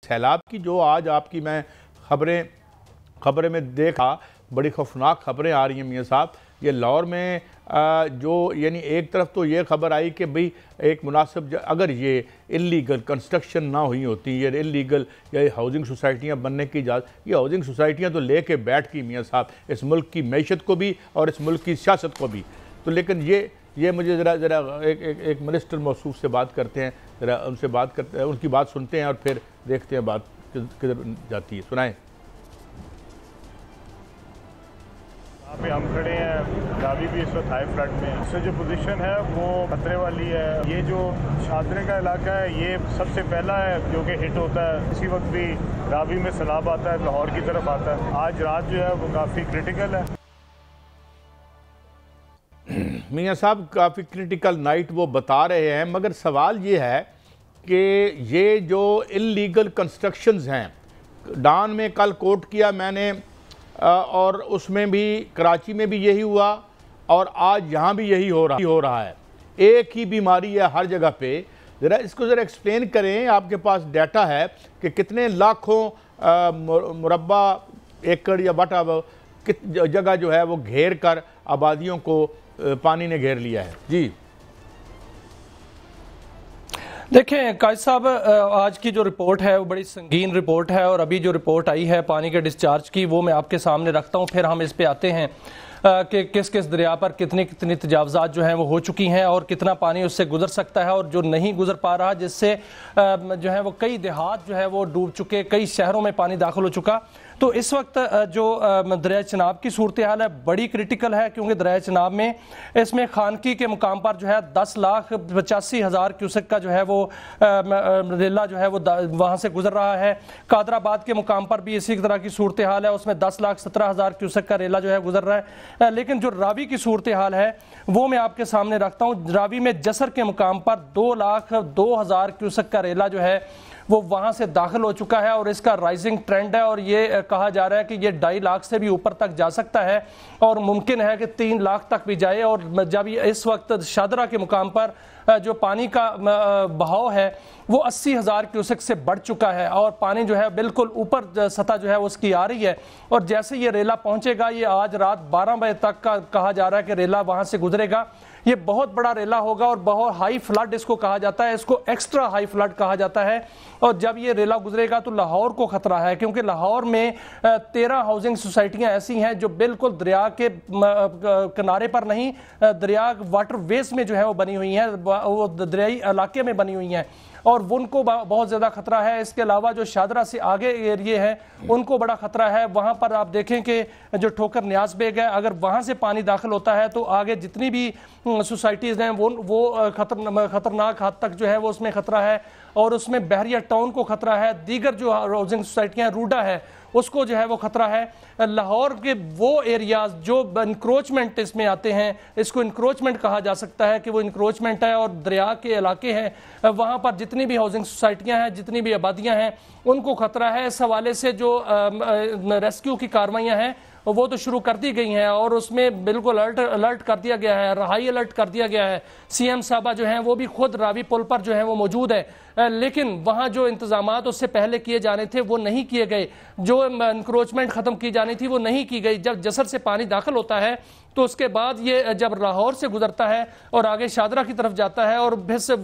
سیلاب کی جو آج آپ کی میں خبریں میں دیکھا، بڑی خوفناک خبریں آ رہی ہیں میاں صاحب. یہ لاہور میں جو یعنی ایک طرف تو یہ خبر آئی کہ بھئی ایک مناسب اگر یہ انلیگل کنسٹرکشن نہ ہوئی ہوتی، یہ انلیگل یا ہاؤسنگ سوسائٹیاں بننے کی اجازت، یہ ہاؤسنگ سوسائٹیاں تو لے کے بیٹھ کی میاں صاحب اس ملک کی معیشت کو بھی اور اس ملک کی سیاست کو بھی. تو لیکن یہ مجھے ذرا ایک منسٹر موصوف سے بات کرتے ہیں، ذرا ان سے بات کرتے ہیں، ان کی بات سنتے ہیں اور پھر دیکھتے ہیں بات کدھر جاتی ہے. سنائیں. یہاں پہ ہم کھڑے ہیں، راوی بھی اس وقت ہائی فلڈ میں ہے. اس سے جو پوزیشن ہے وہ خطرے والی ہے. یہ جو شادرے کا علاقہ ہے یہ سب سے پہلا ہے جو کہ ہٹ ہوتا ہے. اسی وقت بھی راوی میں سیلاب آتا ہے، لاہور کی طرف آتا ہے. آج رات جو ہے وہ کافی کرٹیکل ہے. میاں صاحب کافی کرٹیکل نائٹ وہ بتا رہے ہیں، مگر سوال یہ ہے کہ یہ جو انلیگل کنسٹرکشنز ہیں، ڈان میں کل کوٹ کیا میں نے اور اس میں بھی کراچی میں بھی یہی ہوا اور آج یہاں بھی یہی ہو رہا ہے. ایک ہی بیماری ہے ہر جگہ پہ. ذرا اس کو ذرا ایکسپلین کریں. آپ کے پاس ڈیٹا ہے کہ کتنے لاکھوں مربع ایکڑ یا بٹا جگہ جو ہے وہ گھیر کر آبادیوں کو پانی نے گھیر لیا ہے. جی دیکھیں قائد صاحب، آج کی جو رپورٹ ہے وہ بڑی سنگین رپورٹ ہے اور ابھی جو رپورٹ آئی ہے پانی کے ڈسچارج کی وہ میں آپ کے سامنے رکھتا ہوں، پھر ہم اس پہ آتے ہیں کہ کس دریا پر کتنی تجاوزات جو ہیں وہ ہو چکی ہیں اور کتنا پانی اس سے گزر سکتا ہے اور جو نہیں گزر پا رہا، جس سے جو ہے وہ کئی دیہات جو ہے وہ ڈوب چکے، کئی شہروں میں پانی داخل ہو چکا. تو اس وقت جو دریائے چناب کی صورتحال ہے بڑی کرٹیکل ہے، کیونکہ دریائے چناب میں اس میں خانقی کے مقام پر جو ہے 10,85,000 کیوسک کا جو ہے وہ ریلا جو ہے وہ وہاں سے گزر رہا ہے. قادر آباد کے مقام پر بھی اسی طرح کی صورتحال ہے، اس میں 10,17,000 کیوسک کا ریلا جو ہے گزر رہا ہے. لیکن جو راوی کی صورتحال ہے وہ میں آپ کے سامنے رکھتا ہوں. راوی میں جسر کے مقام پر 2,02,000 کیوسک کا ریلا جو ہے وہ وہاں سے داخل ہو چکا ہے اور اس کا رائزنگ ٹرینڈ ہے اور یہ کہا جا رہا ہے کہ یہ 2.5 لاکھ سے بھی اوپر تک جا سکتا ہے اور ممکن ہے کہ 3 لاکھ تک بھی جائے. اور جب اس وقت شادرہ کے مقام پر جو پانی کا بہاؤ ہے وہ 80,000 کیوسک سے بڑھ چکا ہے اور پانی جو ہے بالکل اوپر سطح جو ہے اس کی آ رہی ہے. اور جیسے یہ ریلا پہنچے گا، یہ آج رات 12 بجے تک کا کہا جا رہا ہے کہ ریلا وہاں سے گزرے گا. یہ بہت بڑا ریلا ہوگا اور بہت ہائی فلڈ اس کو کہا جاتا ہے، اس کو ایکسٹرا ہائی فلڈ کہا جاتا ہے. اور جب یہ ریلا گزرے گا تو لاہور کو خطرہ ہے، کیونکہ لاہور میں 13 ہاؤسنگ سوسائٹیاں ایسی ہیں جو بالکل دریا کے کنارے پر نہیں، دریا واٹر ویز میں جو ہے وہ بنی ہوئی ہیں، وہ دریائی علاقے میں بنی ہوئی ہیں اور ان کو بہت زیادہ خطرہ ہے. اس کے علاوہ جو شادرہ سے آگے ایریے ہیں ان کو بڑا خطرہ ہے. وہاں پر آپ دیکھیں کہ جو ٹھوکر نیاز بیگ ہے، اگر وہاں سے پانی داخل ہوتا ہے تو آگے جتنی بھی سوسائٹیز ہیں وہ خطرناک حد تک جو ہے وہ اس میں خطرہ ہے. اور اس میں بحریہ ٹاؤن کو خطرہ ہے، دیگر جو ہاؤسنگ سوسائٹیاں روڈا ہے اس کو جو ہے وہ خطرہ ہے. لاہور کے وہ ایریاز جو انکروچمنٹ اس میں آتے ہیں، اس کو انکروچمنٹ کہا جا سکتا ہے کہ وہ انکروچمنٹ ہے اور دریا کے علاقے ہیں، وہاں پر جتنی بھی ہاؤسنگ سوسائٹیاں ہیں، جتنی بھی آبادیاں ہیں ان کو خطرہ ہے. اس حوالے سے جو ریسکیو کی کارروائیاں ہیں وہ تو شروع کر دی گئی ہیں اور اس میں بالکل الرٹ کر دیا گیا ہے، ہائی الرٹ کر دیا گیا ہے. سی ایم صاحبہ جو ہیں وہ بھی خود راوی پل پر جو ہیں وہ موجود ہے، لیکن وہاں جو انتظامات اس سے پہلے کیے جانے تھے وہ نہیں کیے گئے، جو انکروچمنٹ ختم کی جانی تھی وہ نہیں کی گئی. جب جسر سے پانی داخل ہوتا ہے تو اس کے بعد یہ جب لاہور سے گزرتا ہے اور آگے شادرہ کی طرف جاتا ہے اور پھر سے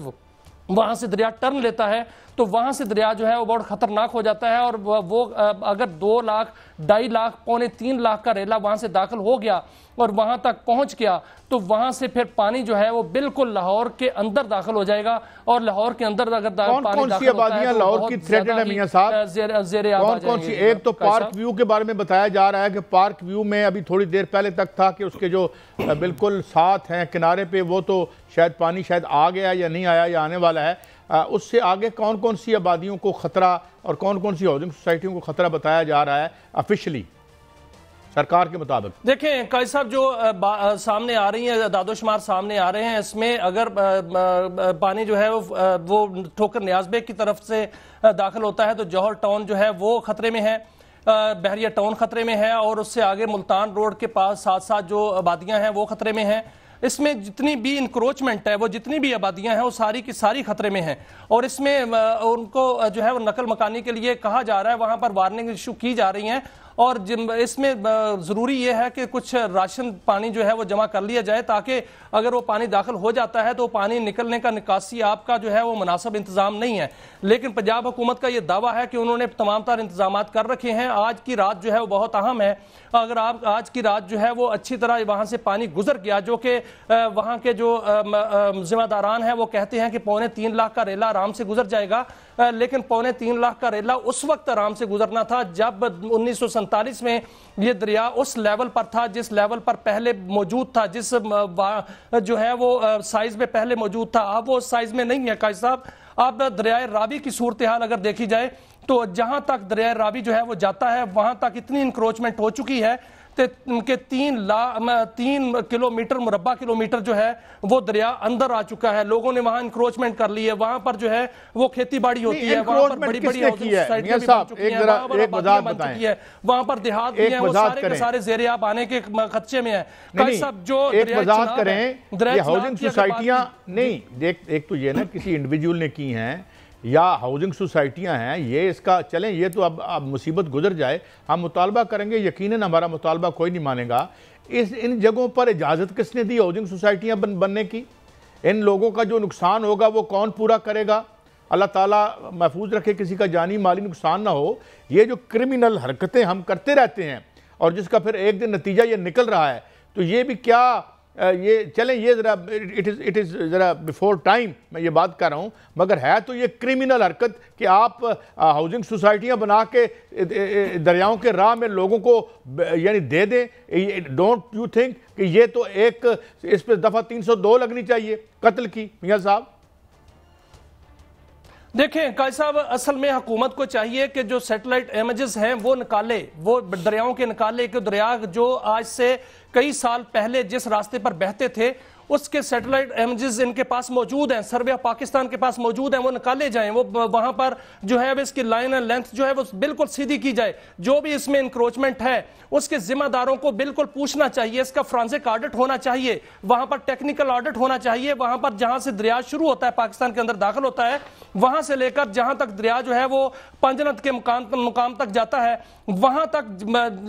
وہاں سے دریا ٹرن لیتا ہے تو وہاں سے دریا جو ہے وہ بہت خطرناک ہو جاتا ہے. اور وہ اگر 2 لاکھ 2.5 لاکھ 2.25 لاکھ کا ریلا وہاں سے داخل ہو گیا اور وہاں تک پہنچ گیا تو وہاں سے پھر پانی جو ہے وہ بالکل لاہور کے اندر داخل ہو جائے گا. اور لاہور کے اندر اگر پانی داخل ہوتا ہے تو لاہور کی تھریٹڈ ہے میاں صاحب، زیر آب آ جائیں گے. ایک تو پارک ویو کے بارے میں بتایا جا رہا ہے کہ پارک ویو میں ابھی تھوڑی دیر پہلے تک تھا کہ اس کے جو بالکل ساتھ ہیں کنارے پہ وہ تو شاید پانی شاید آ گیا یا نہیں آیا یا آنے والا ہے. اس سے آگے کون کون سی آبادیوں کو خطرہ اور کون کون سی ہاؤسنگ سوسائٹیوں کو خطرہ بتایا جا رہا ہے آفیشلی سرکار کے مطابق؟ دیکھیں قائد صاحب، جو سامنے آ رہی ہیں اعداد و شمار سامنے آ رہے ہیں، اس میں اگر پانی جو ہے وہ ٹھوکر نیاز بیگ کی طرف سے داخل ہوتا ہے تو جوہر ٹاؤن جو ہے وہ خطرے میں ہے، بحریہ ٹاؤن خطرے میں ہے اور اس سے آگے ملتان روڈ کے پاس ساتھ ساتھ جو آبادیاں ہیں وہ خطرے میں ہیں. اس میں جتنی بھی انکروچمنٹ ہے، وہ جتنی بھی آبادیاں ہیں، وہ ساری کی ساری خطرے میں ہیں، اور اس میں ان کو جو ہے وہ نقل مکانی کے لیے کہا جا رہا ہے، وہاں پر وارننگ ایشو کی جا رہی ہیں، اور اس میں ضروری یہ ہے کہ کچھ راشن پانی جو ہے وہ جمع کر لیا جائے، تاکہ اگر وہ پانی داخل ہو جاتا ہے تو پانی نکلنے کا نکاسی آپ کا جو ہے وہ مناسب انتظام نہیں ہے۔ لیکن پنجاب حکومت کا یہ دعویٰ ہے کہ انہوں نے تمام تر انتظامات کر رکھے ہیں۔ آج کی رات جو ہے وہ بہت اہم ہے، اگر آپ آج کی رات جو ہے وہ اچھی طرح وہاں سے پانی گزر گیا، جو کہ وہاں کے جو ذمہ داران ہیں وہ کہتے ہیں کہ 3.25 لاکھ کا ریلا آرام سے گزر جائے گا، لیکن 3.25 لاکھ کا ریلا اس وقت آرام سے گزرنا تھا جب 1947 میں یہ دریا اس لیول پر تھا جس لیول پر پہلے موجود تھا، جس جو ہے وہ سائز میں پہلے موجود تھا۔ اب وہ سائز میں نہیں ہے قائد صاحب۔ اب دریائے راوی کی صورتحال اگر دیکھی جائے تو جہاں تک دریائے راوی جو ہے وہ جاتا ہے وہاں تک اتنی انکروچمنٹ ہو چکی ہے کہ 3 کلومیٹر مربع کلومیٹر جو ہے وہ دریا اندر آ چکا ہے۔ لوگوں نے وہاں انکروچمنٹ کر لی ہے، وہاں پر جو ہے وہ کھیتی باڑی ہوتی ہے، وہاں پر بڑی بڑی سوسائٹیاں بھی بن چکی ہیں، وہاں پر آبادیاں بن چکی ہے، وہاں پر دیہات بھی ہیں، وہ سارے کے سارے زیر آب آنے کے خدشے میں ہیں۔ قائد صاحب جو ایک وضاحت کریں، یہ ہاؤسنگ سوسائٹیاں نہیں، ایک تو یہ نا کسی انڈیویجول نے کی ہیں یا ہاؤسنگ سوسائٹیاں ہیں، یہ اس کا چلیں، یہ تو اب مصیبت گزر جائے، ہم مطالبہ کریں گے، یقیناً ہمارا مطالبہ کوئی نہیں مانے گا۔ ان جگہوں پر اجازت کس نے دی ہاؤسنگ سوسائٹیاں بننے کی؟ ان لوگوں کا جو نقصان ہوگا وہ کون پورا کرے گا؟ اللہ تعالیٰ محفوظ رکھے کسی کا جانی مالی نقصان نہ ہو۔ یہ جو کرمنل حرکتیں ہم کرتے رہتے ہیں اور جس کا پھر ایک دن نتیجہ یہ نکل رہا ہے، تو یہ بھی کیا یہ چلیں، یہ اٹ از ذرا بیفور ٹائم میں یہ بات کر رہا ہوں، مگر ہے تو یہ کرمنل حرکت کہ آپ ہاؤسنگ سوسائٹیاں بنا کے دریاؤں کے راہ میں لوگوں کو یعنی دے دیں۔ ڈونٹ یو تھنک کہ یہ تو ایک اس پہ دفعہ 302 لگنی چاہیے قتل کی؟ میاں صاحب دیکھیں قائد صاحب، اصل میں حکومت کو چاہیے کہ جو سیٹلائٹ امیجز ہیں وہ نکالے، وہ دریاؤں کے نکالے، کہ دریا جو آج سے کئی سال پہلے جس راستے پر بہتے تھے اس کے سیٹلائٹ امیجز ان کے پاس موجود ہیں، سروے آف پاکستان کے پاس موجود ہیں، وہ نکالے جائیں، وہ وہاں پر جو ہے اس کی لائن اینڈ لینتھ جو ہے وہ بالکل سیدھی کی جائے۔ جو بھی اس میں انکروچمنٹ ہے اس کے ذمہ داروں کو بالکل پوچھنا چاہیے، اس کا فرانزک آڈٹ ہونا چاہیے، وہاں پر ٹیکنیکل آڈٹ ہونا چاہیے، وہاں پر جہاں سے دریا شروع ہوتا ہے پاکستان کے اندر داخل ہوتا ہے وہاں سے لے کر جہاں تک دریا جو ہے وہ پنجنت کے مقام تک جاتا ہے وہاں تک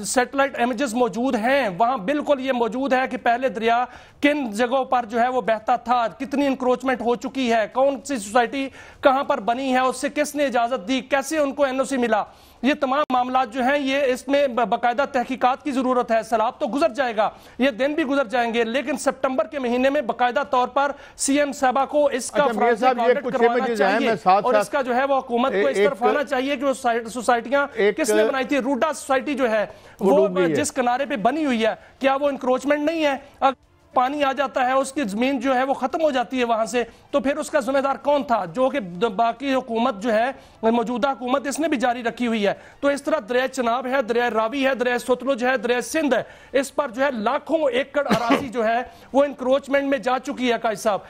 سیٹلائٹ امیجز موجود ہیں۔ وہاں بالکل یہ موجود ہے کہ پہلے دریا کن جگہوں پر جو ہے وہ بہتا تھا، کتنی انکروچمنٹ ہو چکی ہے، کون سی سوسائٹی کہاں پر بنی ہے، اس سے کس نے اجازت دی، کیسے ان کو NOC ملا۔ یہ تمام معاملات جو ہیں یہ اس میں باقاعدہ تحقیقات کی ضرورت ہے۔ سیلاب تو گزر جائے گا، یہ دن بھی گزر جائیں گے، لیکن سپٹمبر کے مہینے میں باقاعدہ طور پر CM صاحبہ کو اس کا فرانزک آڈٹ کروانا چاہیے، اور اس کا جو ہے وہ حکومت کو اس طرف آنا چاہیے کہ وہ سوسائٹیاں کس نے بنائی تھی۔ روڈا سوسائٹی جو ہے وہ جس کنارے پہ بنی ہوئی ہے، کیا وہ انکروچمنٹ نہیں ہے؟ پانی آ جاتا ہے، اس کی زمین جو ہے وہ ختم ہو جاتی ہے وہاں سے، تو پھر اس کا ذمہ دار کون تھا؟ جو کہ باقی حکومت جو ہے موجودہ حکومت اس نے بھی جاری رکھی ہوئی ہے۔ تو اس طرح دریائے چناب ہے، دریائے راوی ہے، دریائے ستلج ہے، دریائے سندھ ہے، اس پر جو ہے لاکھوں ایکڑ اراضی جو ہے وہ انکروچمنٹ میں جا چکی ہے قائد صاحب۔